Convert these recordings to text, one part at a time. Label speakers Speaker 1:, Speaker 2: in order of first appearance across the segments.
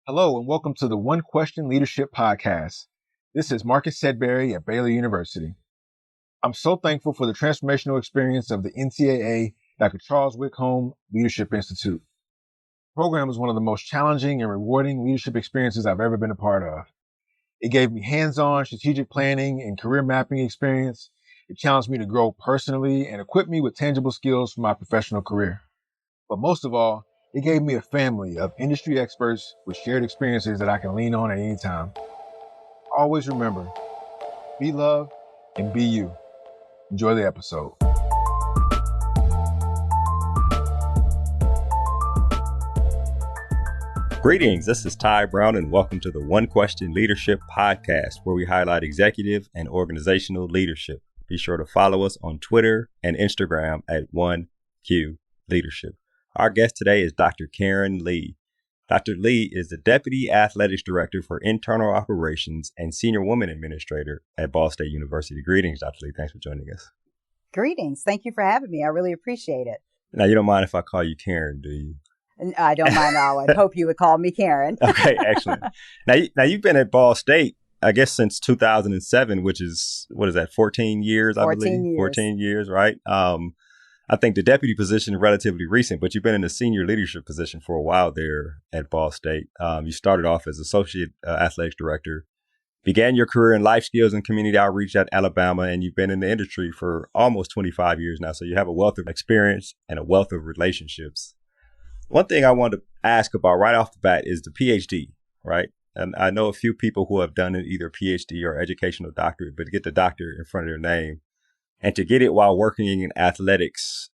Speaker 1: Hello and welcome to the One Question Leadership Podcast. This is Marcus Sedberry at Baylor University. I'm so thankful for the transformational experience of the NCAA Dr. Charles Whitcomb Leadership Institute. The program is one of the most challenging and rewarding leadership experiences I've ever been a part of. It gave me hands-on strategic planning and career mapping experience. It challenged me to grow personally and equipped me with tangible skills for my professional career. But most of all, it gave me a family of industry experts with shared experiences that I can lean on at any time. Always remember, be loved and be you. Enjoy the episode.
Speaker 2: Greetings, this is Ty Brown and welcome to the One Question Leadership Podcast, where we highlight executive and organizational leadership. Be sure to follow us on Twitter and Instagram at 1Q Leadership. Our guest today is Dr. Karin Lee. Dr. Lee is the Deputy Athletics Director for Internal Operations and Senior Woman Administrator at Ball State University. Greetings, Dr. Lee. Thanks for joining us.
Speaker 3: Greetings. Thank you for having me. I really appreciate it.
Speaker 2: Now, you don't mind if I call you Karin, do you?
Speaker 3: I don't mind at all. I hope you would call me Karin.
Speaker 2: Okay, excellent. Now, you've been at Ball State, I guess, since 2007, which is, 14 years, I believe?
Speaker 3: 14 years.
Speaker 2: 14 years, right? I think the deputy position is relatively recent, but you've been in a senior leadership position for a while there at Ball State. You started off as Associate Athletics Director, began your career in life skills and community outreach at Alabama, and you've been in the industry for almost 25 years now. So you have a wealth of experience and a wealth of relationships. One thing I wanted to ask about right off the bat is the PhD, right? And I know a few people who have done either PhD or educational doctorate, but to get the doctor in front of their name and to get it while working in athletics,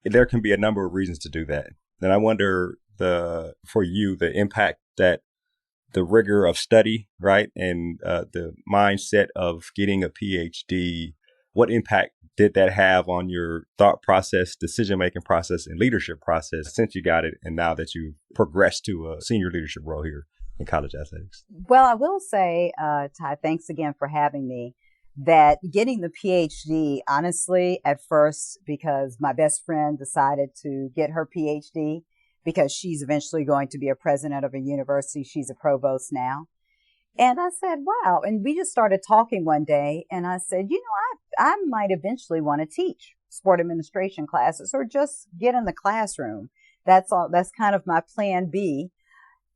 Speaker 2: there can be a number of reasons to do that. And I wonder for you, the impact that the rigor of study, right, and the mindset of getting a PhD, what impact did that have on your thought process, decision-making process, and leadership process since you got it and now that you've progressed to a senior leadership role here in college athletics?
Speaker 3: Well, I will say, Ty, thanks again for having me, that getting the PhD, honestly, at first, because my best friend decided to get her PhD because she's eventually going to be a president of a university. She's a provost now. And I said, wow. And we just started talking one day. And I said, I might eventually want to teach sport administration classes or just get in the classroom. That's all. That's kind of my plan B.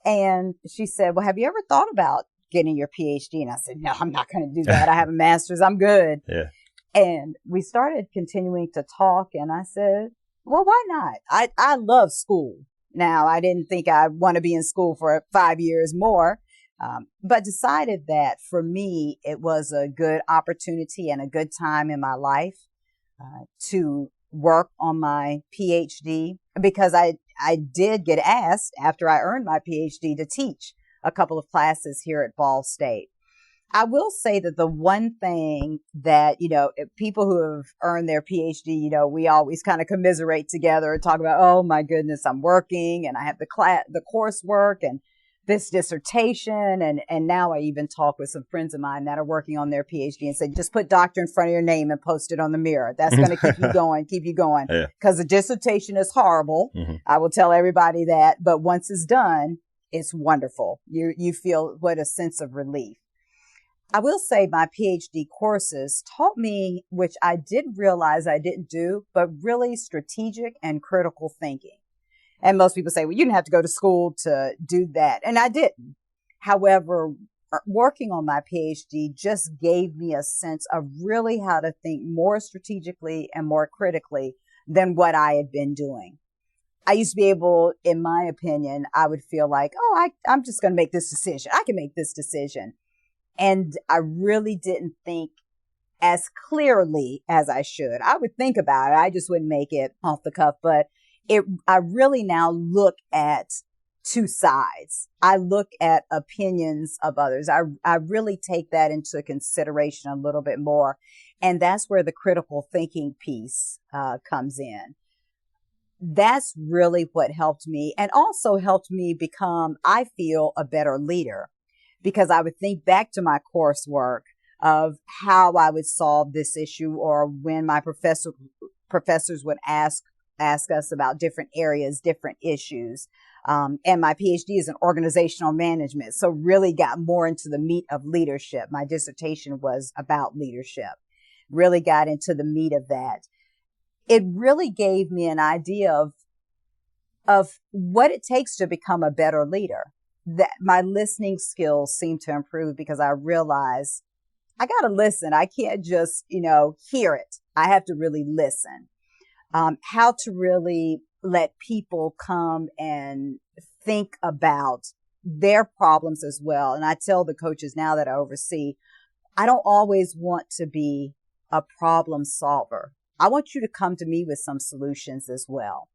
Speaker 3: And she said, well, have you ever thought about getting your PhD? And I said, no, I'm not going to do that. I have a master's. I'm good.
Speaker 2: Yeah.
Speaker 3: And we started continuing to talk. And I said, well, why not? I love school. Now, I didn't think I want to be in school for 5 years more. But decided that for me, it was a good opportunity and a good time in my life to work on my PhD, because I did get asked after I earned my PhD to teach a couple of classes here at Ball State. I will say that the one thing that, people who have earned their PhD, we always kind of commiserate together and talk about, oh my goodness, I'm working and I have the coursework and this dissertation. And now I even talk with some friends of mine that are working on their PhD and say, just put doctor in front of your name and post it on the mirror. That's going to keep you going, because the dissertation is horrible. Mm-hmm. I will tell everybody that. But once it's done, it's wonderful. You feel what a sense of relief. I will say my PhD courses taught me, which I did realize I didn't do, but really strategic and critical thinking. And most people say, well, you didn't have to go to school to do that. And I didn't. However, working on my PhD just gave me a sense of really how to think more strategically and more critically than what I had been doing. I used to be able, in my opinion, I would feel like, I'm just going to make this decision. I can make this decision. And I really didn't think as clearly as I should. I would think about it. I just wouldn't make it off the cuff. But I really now look at two sides. I look at opinions of others. I really take that into consideration a little bit more. And that's where the critical thinking piece comes in. That's really what helped me, and also helped me become, I feel, a better leader, because I would think back to my coursework of how I would solve this issue, or when my professors would ask us about different areas, different issues. And my PhD is in organizational management. So really got more into the meat of leadership. My dissertation was about leadership, really got into the meat of that. It really gave me an idea of what it takes to become a better leader. That my listening skills seem to improve because I realize I got to listen. I can't just, hear it. I have to really listen. How to really let people come and think about their problems as well. And I tell the coaches now that I oversee, I don't always want to be a problem solver. I want you to come to me with some solutions as well.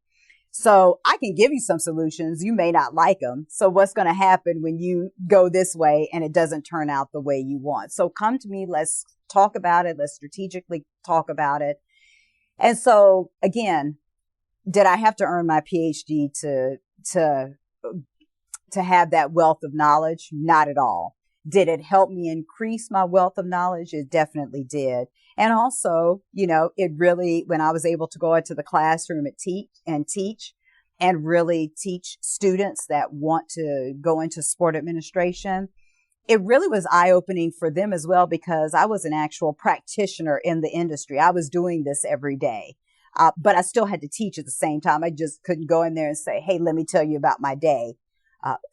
Speaker 3: So I can give you some solutions. You may not like them. So what's going to happen when you go this way and it doesn't turn out the way you want? So come to me. Let's talk about it. Let's strategically talk about it. And so again, did I have to earn my PhD to have that wealth of knowledge? Not at all. Did it help me increase my wealth of knowledge? It definitely did. And also, it really, when I was able to go into the classroom and teach and really teach students that want to go into sport administration, it really was eye-opening for them as well, because I was an actual practitioner in the industry. I was doing this every day, but I still had to teach at the same time. I just couldn't go in there and say, hey, let me tell you about my day.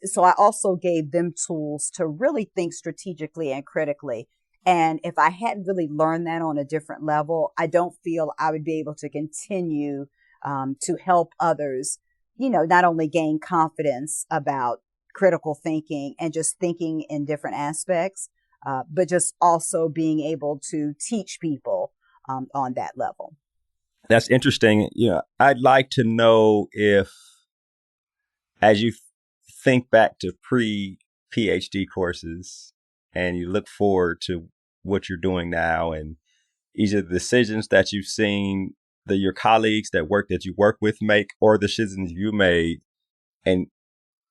Speaker 3: So I also gave them tools to really think strategically and critically. And if I hadn't really learned that on a different level, I don't feel I would be able to continue to help others, not only gain confidence about critical thinking and just thinking in different aspects, but just also being able to teach people on that level.
Speaker 2: That's interesting. I'd like to know if, as you think back to pre-PhD courses and you look forward to what you're doing now, and either the decisions that you've seen that your colleagues that you work with make, or the decisions you made, and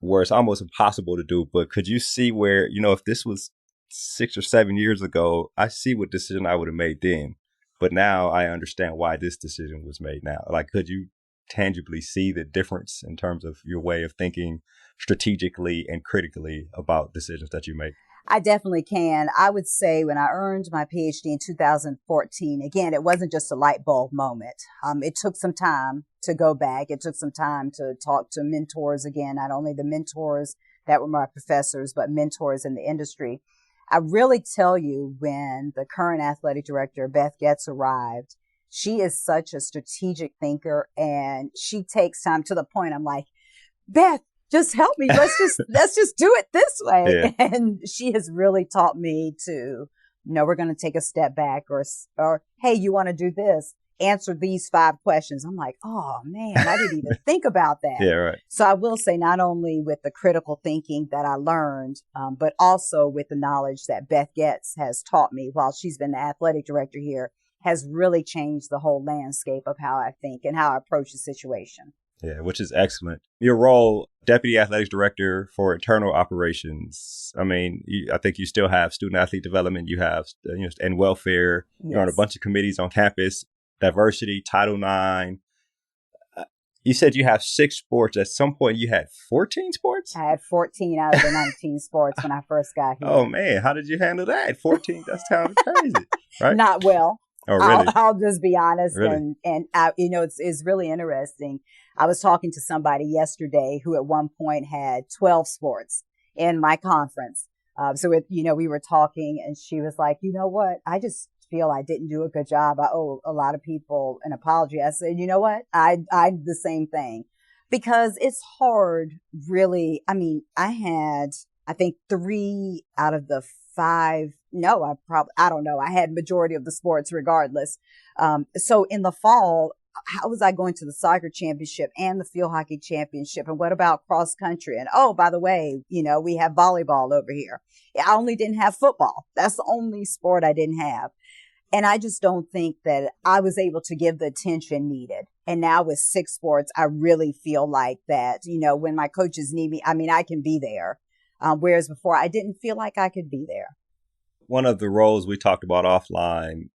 Speaker 2: where it's almost impossible to do, but could you see where, if this was 6 or 7 years ago, I see what decision I would have made then, but now I understand why this decision was made now. Like, could you tangibly see the difference in terms of your way of thinking strategically and critically about decisions that you make?
Speaker 3: I definitely can. I would say when I earned my PhD in 2014, again, it wasn't just a light bulb moment. It took some time to go back. It took some time to talk to mentors again, not only the mentors that were my professors, but mentors in the industry. I really tell you, when the current athletic director, Beth Getz, arrived, she is such a strategic thinker, and she takes time to the point I'm like, Beth, just help me. Let's just do it this way. Yeah. And she has really taught me to, we're going to take a step back, or, hey, you want to do this? Answer these 5 questions. I'm like, oh man, I didn't even think about that.
Speaker 2: Yeah, right.
Speaker 3: So I will say, not only with the critical thinking that I learned, but also with the knowledge that Beth Getz has taught me while she's been the athletic director here, has really changed the whole landscape of how I think and how I approach the situation.
Speaker 2: Yeah, which is excellent. Your role, Deputy Athletics Director for Internal Operations. I mean, I think you still have student athlete development. You have and welfare. Yes. You're on a bunch of committees on campus, diversity, Title IX. You said you have 6 sports. At some point, you had 14 sports?
Speaker 3: I had 14 out of the 19 sports when I first got here.
Speaker 2: Oh, man. How did you handle that? 14? That sounds crazy, right?
Speaker 3: Not well.
Speaker 2: Oh, really?
Speaker 3: I'll just be honest.
Speaker 2: Really?
Speaker 3: And it's really interesting. I was talking to somebody yesterday who at one point had 12 sports in my conference. We were talking, and she was like, you know what? I just feel I didn't do a good job. I owe a lot of people an apology. I said, you know what? I did the same thing, because it's hard, really. I mean, I had, I think 3 out of the 5. No, I don't know. I had majority of the sports regardless. So in the fall, how was I going to the soccer championship and the field hockey championship? And what about cross country? And oh, by the way, we have volleyball over here. I only didn't have football. That's the only sport I didn't have. And I just don't think that I was able to give the attention needed. And now with 6 sports, I really feel like that, when my coaches need me, I can be there. Whereas before, I didn't feel like I could be there.
Speaker 2: One of the roles we talked about offline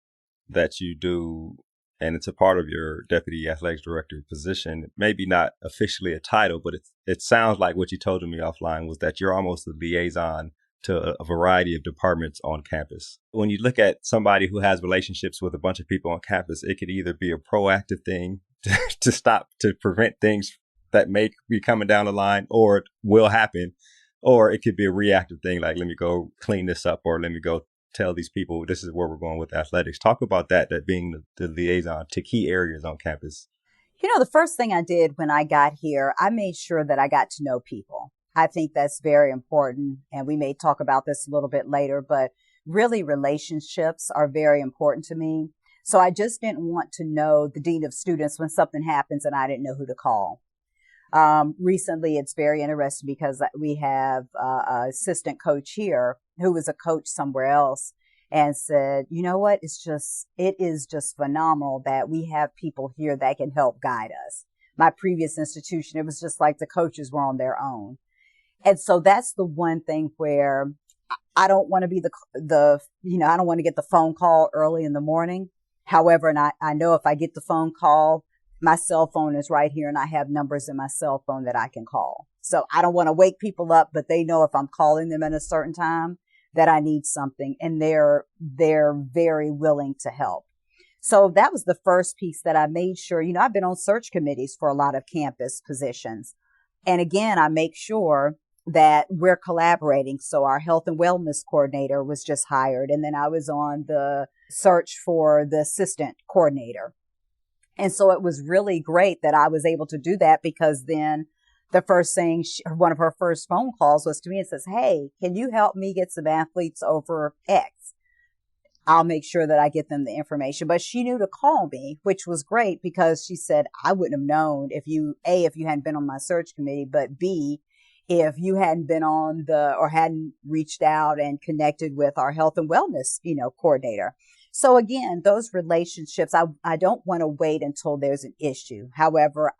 Speaker 2: that you do and it's a part of your deputy athletics director position. Maybe not officially a title, but it sounds like what you told me offline was that you're almost a liaison to a variety of departments on campus. When you look at somebody who has relationships with a bunch of people on campus, it could either be a proactive thing to prevent things that may be coming down the line or it will happen, or it could be a reactive thing like, let me go clean this up, or let me go tell these people this is where we're going with athletics. Talk about that being the liaison to key areas on campus.
Speaker 3: The first thing I did when I got here, I made sure that I got to know people. I think that's very important. And we may talk about this a little bit later, but really relationships are very important to me. So I just didn't want to know the dean of students when something happens and I didn't know who to call. Recently, it's very interesting because we have an assistant coach here who was a coach somewhere else and said, you know what, it is just phenomenal that we have people here that can help guide us. My previous institution, it was just like the coaches were on their own. And so that's the one thing where I don't want to be I don't want to get the phone call early in the morning. However, and I know if I get the phone call, my cell phone is right here and I have numbers in my cell phone that I can call. So I don't want to wake people up, but they know if I'm calling them at a certain time that I need something, and they're very willing to help. So that was the first piece that I made sure, I've been on search committees for a lot of campus positions. And again, I make sure that we're collaborating. So our health and wellness coordinator was just hired. And then I was on the search for the assistant coordinator. And so it was really great that I was able to do that, because then the first thing, one of her first phone calls was to me and says, hey, can you help me get some athletes over X? I'll make sure that I get them the information. But she knew to call me, which was great, because she said, I wouldn't have known if you hadn't been on my search committee, but B, if you hadn't been on or hadn't reached out and connected with our health and wellness, coordinator. So again, those relationships, I don't want to wait until there's an issue. However,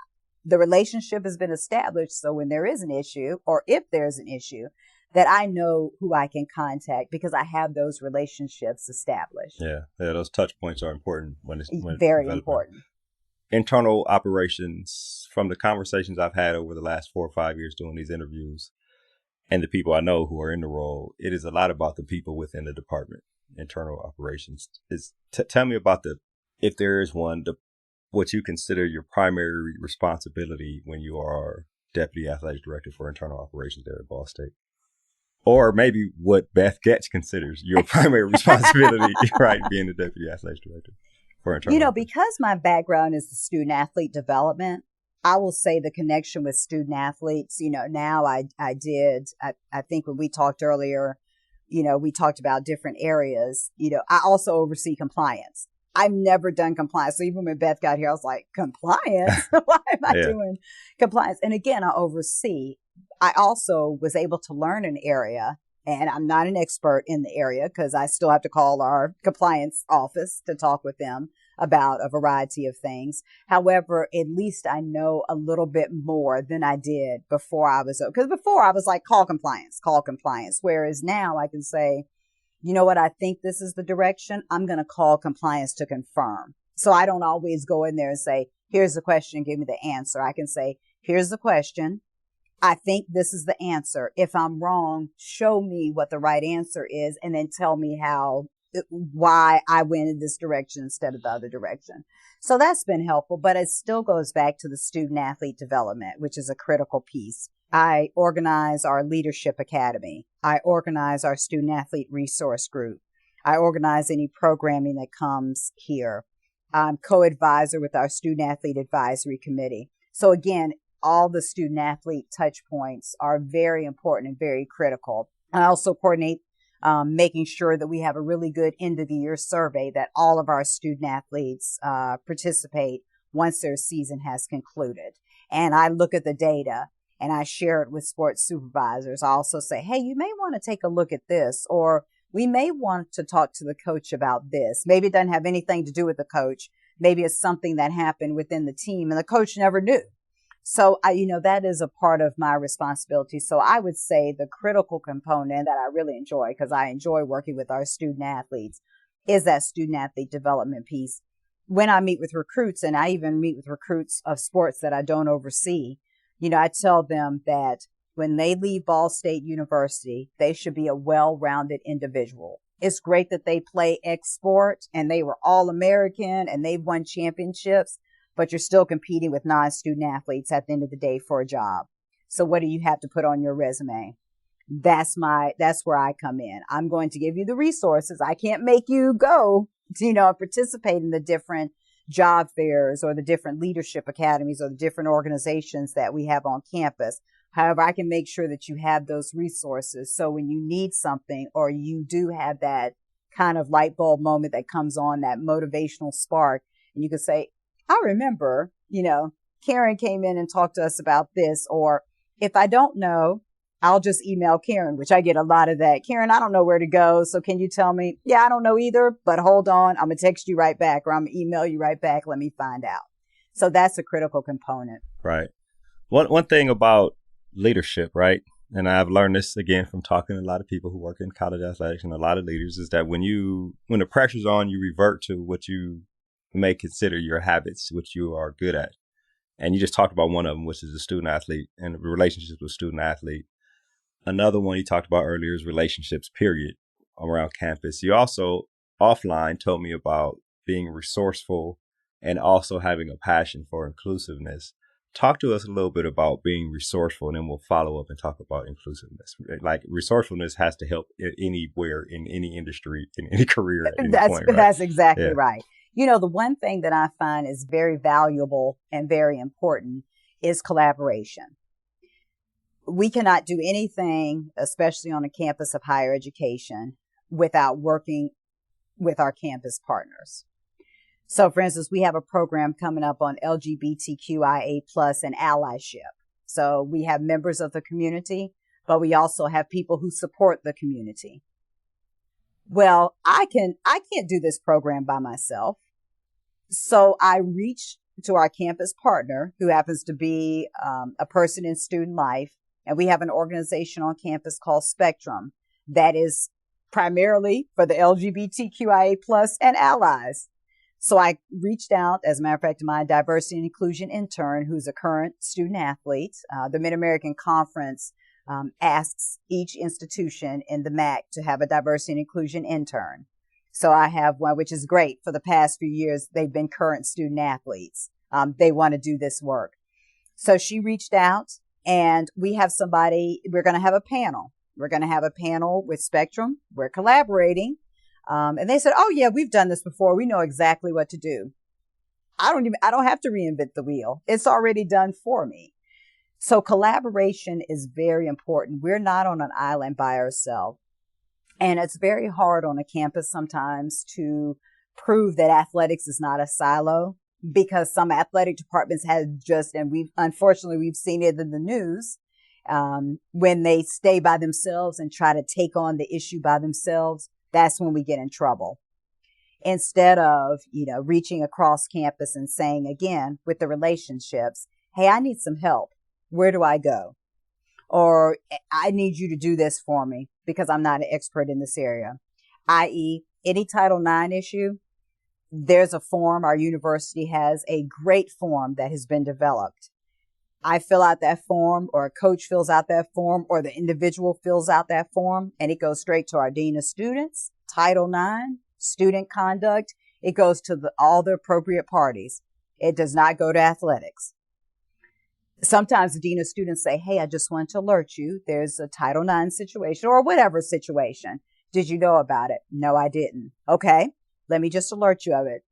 Speaker 3: the relationship has been established. So when there is an issue, or if there's an issue, that I know who I can contact because I have those relationships established.
Speaker 2: Yeah, those touch points are important when it's
Speaker 3: very important.
Speaker 2: Internal operations, from the conversations I've had over the last 4 or 5 years doing these interviews and the people I know who are in the role, it is a lot about the people within the department. Internal operations tell me about if there is one, what you consider your primary responsibility when you are deputy athletic director for internal operations there at Ball State. Or maybe what Beth Getch considers your primary responsibility, right, being the deputy athletics director for internal.
Speaker 3: Because my background is the student athlete development, I will say the connection with student athletes, now I think when we talked earlier, we talked about different areas. I also oversee compliance. I've never done compliance. So even when Beth got here, I was like, compliance? Why am I doing compliance? And again, I oversee. I also was able to learn an area, and I'm not an expert in the area because I still have to call our compliance office to talk with them about a variety of things. However, at least I know a little bit more than I did before because before I was like, call compliance. Whereas now I can say, you know what, I think this is the direction. I'm going to call compliance to confirm. So I don't always go in there and say, here's the question, give me the answer. I can say, here's the question. I think this is the answer. If I'm wrong, show me what the right answer is, and then tell me why I went in this direction instead of the other direction. So that's been helpful, but it still goes back to the student athlete development, which is a critical piece. I organize our leadership academy. I organize our student athlete resource group. I organize any programming that comes here. I'm co-advisor with our student athlete advisory committee. So again, all the student athlete touch points are very important and very critical. I also coordinate making sure that we have a really good end of the year survey that all of our student athletes participate once their season has concluded. And I look at the data and I share it with sports supervisors. I also say, hey, you may want to take a look at this, or we may want to talk to the coach about this. Maybe it doesn't have anything to do with the coach. Maybe it's something that happened within the team and the coach never knew. So that is a part of my responsibility. So I would say the critical component that I really enjoy, because I enjoy working with our student athletes, is that student athlete development piece. when I meet with recruits, and I even meet with recruits of sports that I don't oversee, I tell them that when they leave Ball State University, they should be a well-rounded individual. It's great that they play X sport and they were all American and they've won championships, but you're still competing with non-student athletes at the end of the day for a job. So what do you have to put on your resume? That's where I come in. I'm going to give you the resources. I can't make you go, participate in the different job fairs or the different leadership academies or the different organizations that we have on campus. However, I can make sure that you have those resources. So when you need something or you do have that kind of light bulb moment that comes on, that motivational spark, and you can say, I remember, Karin came in and talked to us about this. Or if I don't know, I'll just email Karin, which I get a lot of that. Karin, I don't know where to go. So can you tell me? Yeah, I don't know either, but hold on. I'm going to text you right back or I'm going to email you right back. Let me find out. So that's a critical component.
Speaker 2: Right. One thing about leadership, right? And I've learned this again from talking to a lot of people who work in college athletics and a lot of leaders is that when the pressure's on, you revert to what you may consider your habits, which you are good at. And you just talked about one of them, which is the student athlete and relationships with student athlete. Another one you talked about earlier is relationships, period, around campus. You also offline told me about being resourceful and also having a passion for inclusiveness. Talk to us a little bit about being resourceful, and then we'll follow up and talk about inclusiveness. Like resourcefulness has to help anywhere, in any industry, in any career. At any point, right?
Speaker 3: That's exactly right. The one thing that I find is very valuable and very important is collaboration. We cannot do anything, especially on a campus of higher education, without working with our campus partners. So, for instance, we have a program coming up on LGBTQIA+ and allyship. So we have members of the community, but we also have people who support the community. Well, I can't do this program by myself. So I reach to our campus partner, who happens to be a person in student life. And we have an organization on campus called Spectrum that is primarily for the LGBTQIA+ and allies. So I reached out, as a matter of fact, to my diversity and inclusion intern, who's a current student athlete. The Mid-American Conference asks each institution in the MAC to have a diversity and inclusion intern. So I have one, which is great. For the past few years, they've been current student athletes. They want to do this work. So she reached out, and we have somebody, we're going to have a panel. We're going to have a panel with Spectrum. We're collaborating. And they said, oh yeah, we've done this before. We know exactly what to do. I don't have to reinvent the wheel. It's already done for me. So collaboration is very important. We're not on an island by ourselves. And it's very hard on a campus sometimes to prove that athletics is not a silo, because some athletic departments have and we've seen it in the news, when they stay by themselves and try to take on the issue by themselves. That's when we get in trouble. Instead of, reaching across campus and saying, again, with the relationships, hey, I need some help. Where do I go? Or I need you to do this for me because I'm not an expert in this area. I.e., any Title IX issue, there's a form. Our university has a great form that has been developed. I fill out that form, or a coach fills out that form, or the individual fills out that form, and it goes straight to our dean of students, Title IX, student conduct. It goes to all the appropriate parties. It does not go to athletics. Sometimes the dean of students say, hey, I just want to alert you. There's a Title IX situation or whatever situation. Did you know about it? No, I didn't. Okay, let me just alert you of it.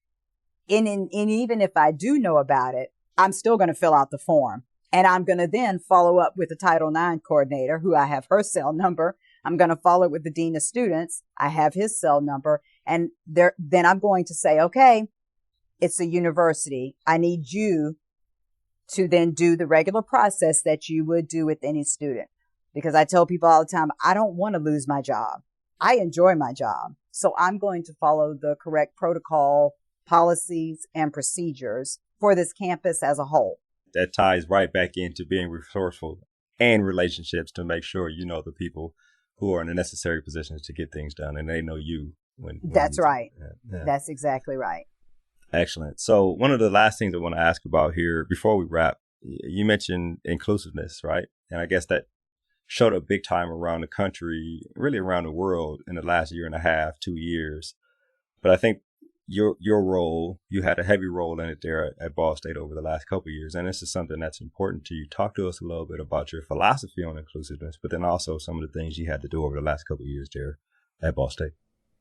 Speaker 3: And even if I do know about it, I'm still going to fill out the form. And I'm going to then follow up with the Title IX coordinator, who I have her cell number. I'm going to follow up with the dean of students. I have his cell number. And then I'm going to say, okay, it's a university. I need you to then do the regular process that you would do with any student. Because I tell people all the time, I don't want to lose my job. I enjoy my job. So I'm going to follow the correct protocol, policies, and procedures for this campus as a whole.
Speaker 2: That ties right back into being resourceful and relationships to make sure you know the people who are in the necessary positions to get things done, and they know you when
Speaker 3: That's right.
Speaker 2: Yeah.
Speaker 3: That's exactly right.
Speaker 2: Excellent. So one of the last things I want to ask about here before we wrap, you mentioned inclusiveness, right? And I guess that showed up big time around the country, really around the world in the last year and a half, 2 years. But I think your role, you had a heavy role in it there at Ball State over the last couple of years. And this is something that's important to you. Talk to us a little bit about your philosophy on inclusiveness, but then also some of the things you had to do over the last couple of years there at Ball State.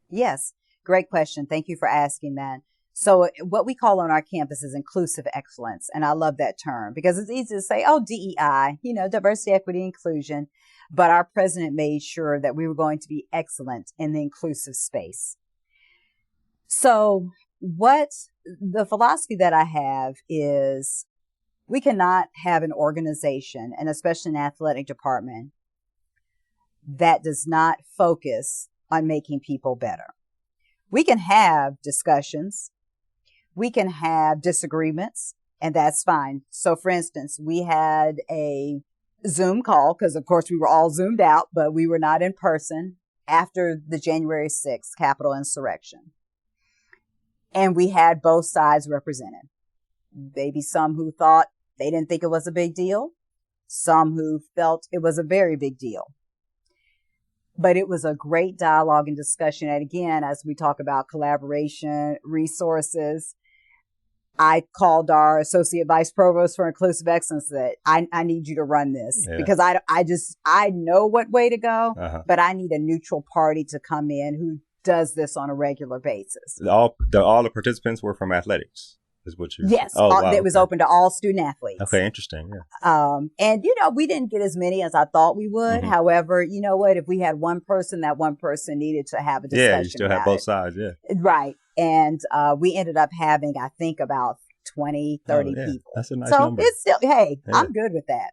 Speaker 3: Yes, great question. Thank you for asking that. So what we call on our campus is inclusive excellence. And I love that term because it's easy to say, oh, DEI, diversity, equity, inclusion. But our president made sure that we were going to be excellent in the inclusive space. So what the philosophy that I have is we cannot have an organization, and especially an athletic department, that does not focus on making people better. We can have discussions. We can have disagreements, and that's fine. So for instance, we had a Zoom call because of course we were all Zoomed out, but we were not in person after the January 6th Capitol insurrection. And we had both sides represented. Maybe some who thought they didn't think it was a big deal. Some who felt it was a very big deal. But it was a great dialogue and discussion. And again, as we talk about collaboration, resources, I called our associate vice provost for inclusive excellence that I need you to run this because I know what way to go, but I need a neutral party to come in who does this on a regular basis.
Speaker 2: All the participants were from athletics. Is what you
Speaker 3: Yes, it was open to all student athletes.
Speaker 2: Okay, interesting. Yeah.
Speaker 3: And we didn't get as many as I thought we would. Mm-hmm. However, you know what? If we had one person, that one person needed to have a discussion.
Speaker 2: Yeah, you still have both sides. Yeah,
Speaker 3: right. And we ended up having, I think, about 20, 30 people.
Speaker 2: That's a nice number.
Speaker 3: So it's still, hey, yeah. I'm good with that.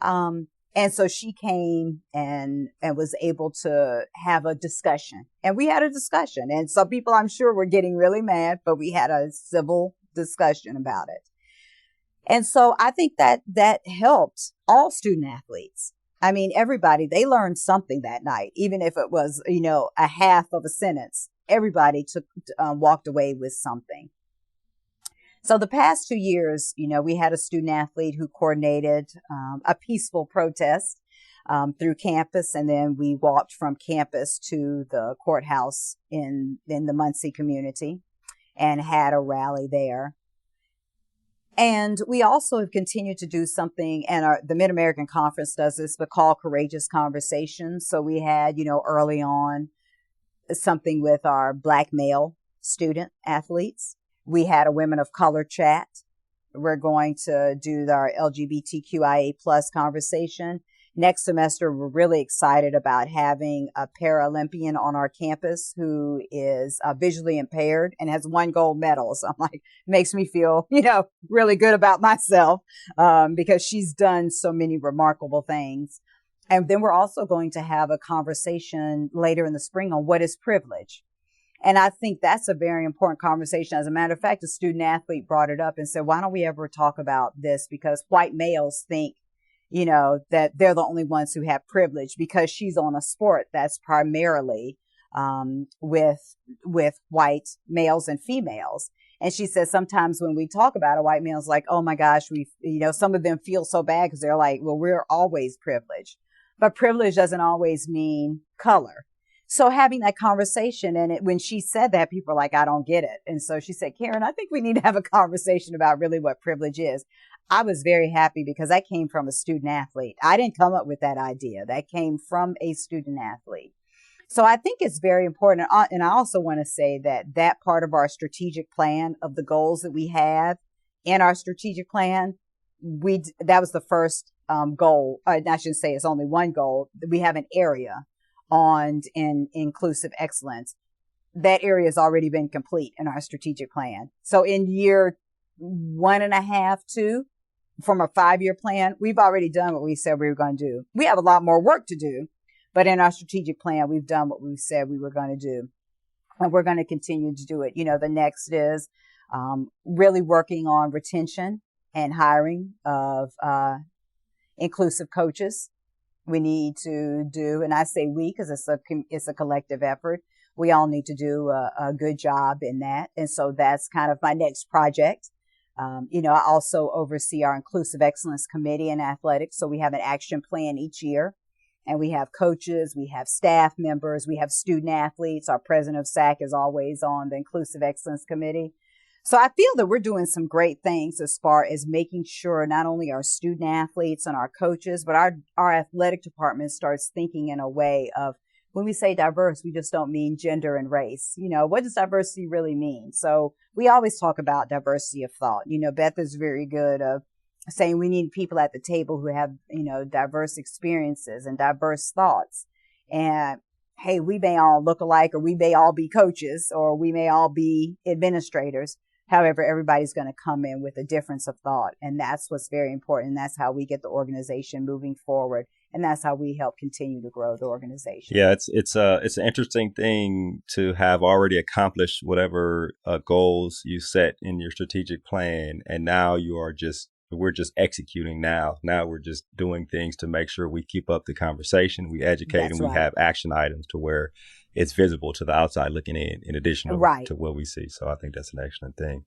Speaker 3: And so she came and was able to have a discussion, and we had a discussion. And some people, I'm sure, were getting really mad, but we had a civil discussion about it. And so I think that helped all student athletes. I mean, everybody, they learned something that night, even if it was, a half of a sentence. Everybody walked away with something. So the past 2 years, we had a student athlete who coordinated a peaceful protest through campus. And then we walked from campus to the courthouse in the Muncie community and had a rally there. And we also have continued to do something, and the Mid-American Conference does this, but called Courageous Conversations. So we had, early on something with our Black male student athletes. We had a Women of Color chat. We're going to do our LGBTQIA+ conversation. Next semester, we're really excited about having a Paralympian on our campus who is visually impaired and has won gold medals. I'm like, makes me feel, really good about myself because she's done so many remarkable things. And then we're also going to have a conversation later in the spring on what is privilege. And I think that's a very important conversation. As a matter of fact, a student athlete brought it up and said, why don't we ever talk about this? Because white males think, that they're the only ones who have privilege because she's on a sport that's primarily with white males and females. And she says sometimes when we talk about it, white males like, oh my gosh, some of them feel so bad because they're like, well, we're always privileged. But privilege doesn't always mean color. So having that conversation, and when she said that, people are like, I don't get it. And so she said, Karin, I think we need to have a conversation about really what privilege is. I was very happy because that came from a student athlete. I didn't come up with that idea. That came from a student athlete. So I think it's very important. And I also want to say that part of our strategic plan of the goals that we have in our strategic plan, that was the first goal. I shouldn't say it's only one goal. We have an area in inclusive excellence. That area has already been complete in our strategic plan. So in year 1.5, 2, from a 5-year plan, we've already done what we said we were going to do. We have a lot more work to do, but in our strategic plan, we've done what we said we were going to do. And we're going to continue to do it. The next is really working on retention and hiring of inclusive coaches. We need to do, and I say we because it's a collective effort. we all need to do a good job in that. And so that's kind of my next project. I also oversee our Inclusive Excellence Committee in athletics. So we have an action plan each year, and we have coaches, we have staff members, we have student athletes. Our president of SAC is always on the Inclusive Excellence Committee. So I feel that we're doing some great things as far as making sure not only our student athletes and our coaches, but our athletic department starts thinking in a way of, when we say diverse, we just don't mean gender and race. What does diversity really mean? So we always talk about diversity of thought. Beth is very good of saying we need people at the table who have, diverse experiences and diverse thoughts. And hey, we may all look alike, or we may all be coaches, or we may all be administrators. However, everybody's going to come in with a difference of thought. And that's what's very important. And that's how we get the organization moving forward. And that's how we help continue to grow the organization.
Speaker 2: Yeah, it's an interesting thing to have already accomplished whatever goals you set in your strategic plan. And now we're just executing now. Now we're just doing things to make sure we keep up the conversation, we educate,
Speaker 3: That's
Speaker 2: and we
Speaker 3: right.
Speaker 2: have action items to where it's visible to the outside looking in addition to what we see. So I think that's an excellent thing.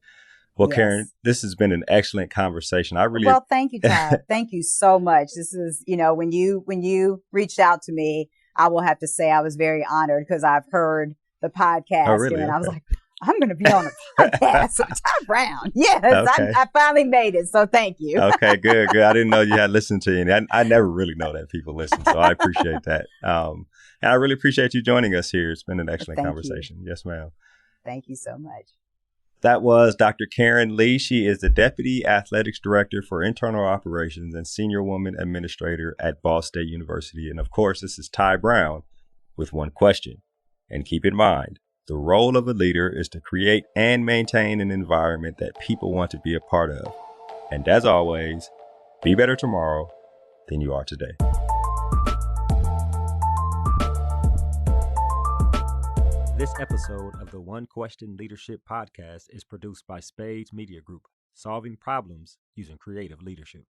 Speaker 2: Well, yes. Karin, this has been an excellent conversation.
Speaker 3: Well, thank you, Todd. Thank you so much. This is, when you reached out to me, I will have to say I was very honored because I've heard the podcast.
Speaker 2: Oh, really?
Speaker 3: And
Speaker 2: Okay.
Speaker 3: I was like, I'm going to be on a podcast with Todd Brown. Yes, okay. I finally made it. So thank you.
Speaker 2: Okay, good. I didn't know you had listened to any. I never really know that people listen, so I appreciate that. And I really appreciate you joining us here. It's been an excellent conversation. Yes, ma'am.
Speaker 3: Thank you so much.
Speaker 2: That was Dr. Karin Lee. She is the Deputy Athletics Director for Internal Operations and Senior Woman Administrator at Ball State University. And of course, this is Tai Brown with one question. And keep in mind, the role of a leader is to create and maintain an environment that people want to be a part of. And as always, be better tomorrow than you are today. This episode of the One Question Leadership Podcast is produced by Spades Media Group, solving problems using creative leadership.